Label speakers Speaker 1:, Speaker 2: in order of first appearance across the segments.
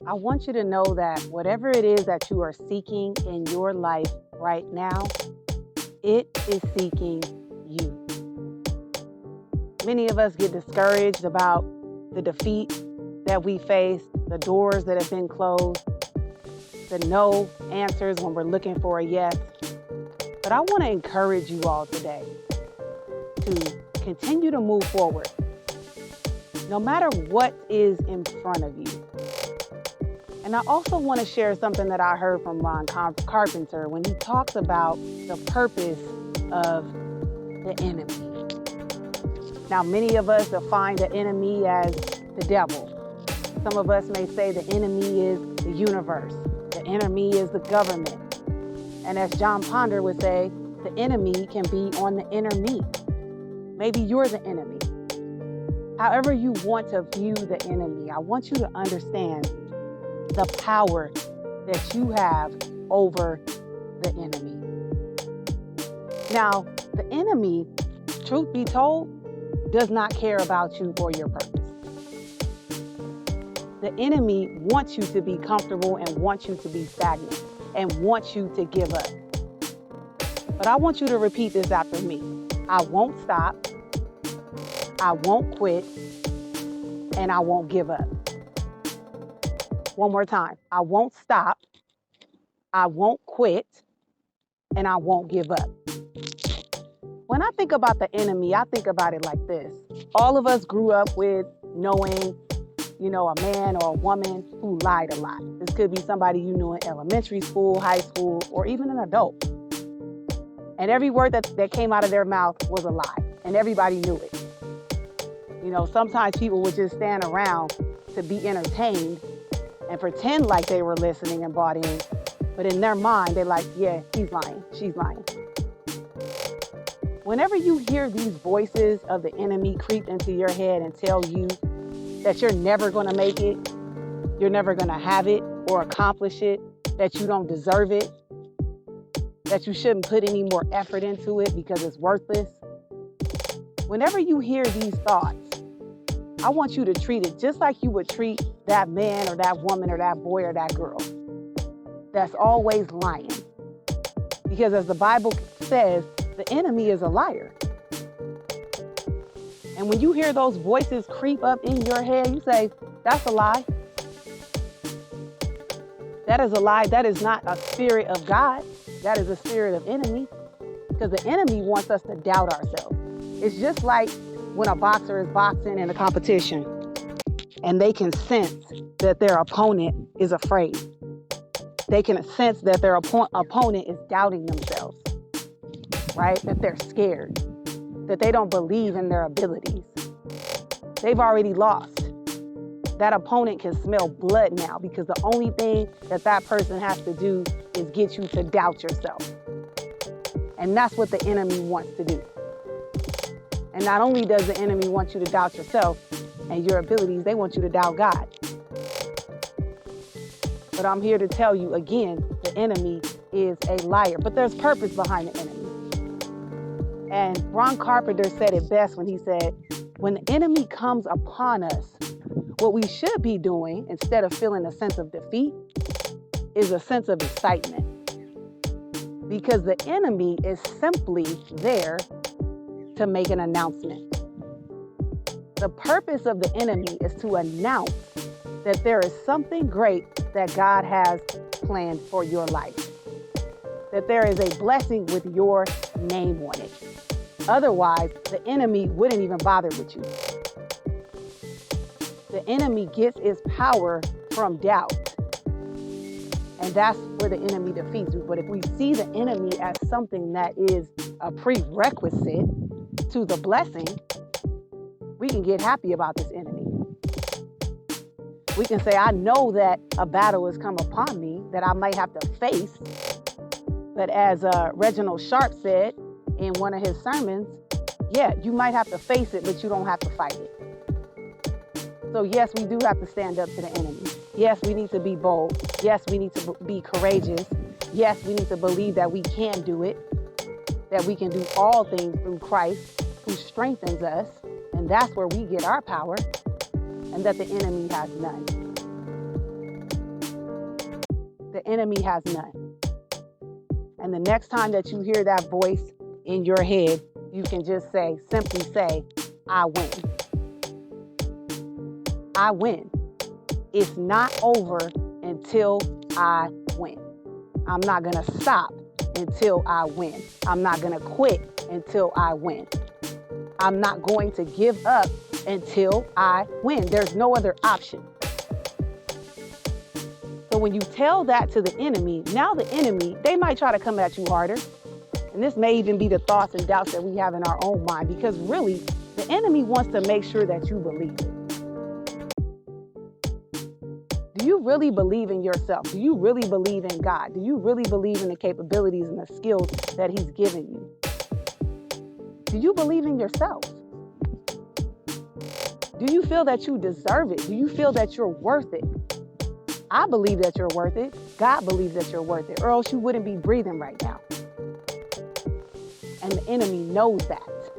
Speaker 1: I want you to know that whatever it is that you are seeking in your life right now, it is seeking you. Many of us get discouraged about the defeat that we face, the doors that have been closed, the no answers when we're looking for a yes. But I want to encourage you all today to continue to move forward, no matter what is in front of you. And I also want to share something that I heard from Ron Carpenter when he talks about the purpose of the enemy. Now, many of us define the enemy as the devil. Some of us may say the enemy is the universe. The enemy is the government. And as John Ponder would say, the enemy can be on the inner me. Maybe you're the enemy. However you want to view the enemy, I want you to understand the power that you have over the enemy. Now, the enemy, truth be told, does not care about you or your purpose. The enemy wants you to be comfortable and wants you to be stagnant and wants you to give up. But I want you to repeat this after me. I won't stop, I won't quit, and I won't give up. One more time. I won't stop, I won't quit, and I won't give up. When I think about the enemy, I think about it like this. All of us grew up with knowing, a man or a woman who lied a lot. This could be somebody you knew in elementary school, high school, or even an adult. And every word that came out of their mouth was a lie, and everybody knew it. Sometimes people would just stand around to be entertained and pretend like they were listening and bought in. But in their mind, they're like, yeah, he's lying, she's lying. Whenever you hear these voices of the enemy creep into your head and tell you that you're never going to make it, you're never going to have it or accomplish it, that you don't deserve it, that you shouldn't put any more effort into it because it's worthless. Whenever you hear these thoughts, I want you to treat it just like you would treat that man or that woman or that boy or that girl that's always lying. Because as the Bible says, the enemy is a liar. And when you hear those voices creep up in your head, you say, that's a lie. That is a lie. That is not a spirit of God. That is a spirit of enemy. Because the enemy wants us to doubt ourselves. It's just like when a boxer is boxing in a competition and they can sense that their opponent is afraid. They can sense that their opponent is doubting themselves, right? That they're scared, that they don't believe in their abilities. They've already lost. That opponent can smell blood now because the only thing that person has to do is get you to doubt yourself. And that's what the enemy wants to do. And not only does the enemy want you to doubt yourself and your abilities, they want you to doubt God. But I'm here to tell you again, the enemy is a liar, but there's purpose behind the enemy. And Ron Carpenter said it best when he said, when the enemy comes upon us, what we should be doing instead of feeling a sense of defeat is a sense of excitement. Because the enemy is simply there to make an announcement. The purpose of the enemy is to announce that there is something great that God has planned for your life. That there is a blessing with your name on it. Otherwise, the enemy wouldn't even bother with you. The enemy gets its power from doubt. And that's where the enemy defeats you. But if we see the enemy as something that is a prerequisite to the blessing, we can get happy about this enemy. We can say, I know that a battle has come upon me that I might have to face. But as Reginald Sharp said in one of his sermons, yeah, you might have to face it, but you don't have to fight it. So yes, we do have to stand up to the enemy. Yes, we need to be bold. Yes, we need to be courageous. Yes, we need to believe that we can do it, that we can do all things through Christ who strengthens us. And that's where we get our power, and that the enemy has none. The enemy has none. And the next time that you hear that voice in your head, you can just simply say, I win. I win. It's not over until I win. I'm not going to stop until I win. I'm not going to quit until I win. I'm not going to give up until I win. There's no other option. So when you tell that to the enemy, now the enemy, they might try to come at you harder. And this may even be the thoughts and doubts that we have in our own mind, because really, the enemy wants to make sure that you believe it. Do you really believe in yourself? Do you really believe in God? Do you really believe in the capabilities and the skills that He's given you? Do you believe in yourself? Do you feel that you deserve it? Do you feel that you're worth it? I believe that you're worth it. God believes that you're worth it, or else you wouldn't be breathing right now. And the enemy knows that.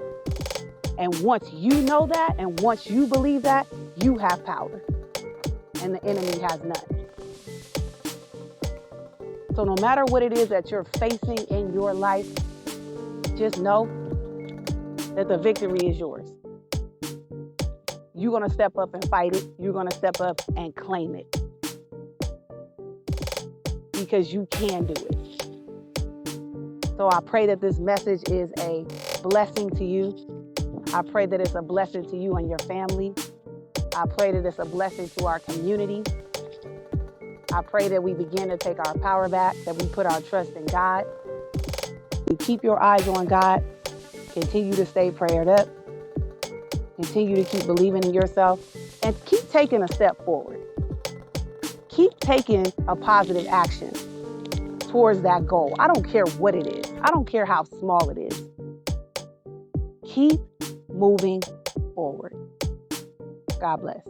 Speaker 1: And once you know that, and once you believe that, you have power. And the enemy has none. So no matter what it is that you're facing in your life, just know that the victory is yours. You're going to step up and fight it. You're going to step up and claim it. Because you can do it. So I pray that this message is a blessing to you. I pray that it's a blessing to you and your family. I pray that it's a blessing to our community. I pray that we begin to take our power back, that we put our trust in God. You keep your eyes on God. Continue to stay prayed up. Continue to keep believing in yourself and keep taking a step forward. Keep taking a positive action towards that goal. I don't care what it is. I don't care how small it is. Keep moving forward. God bless.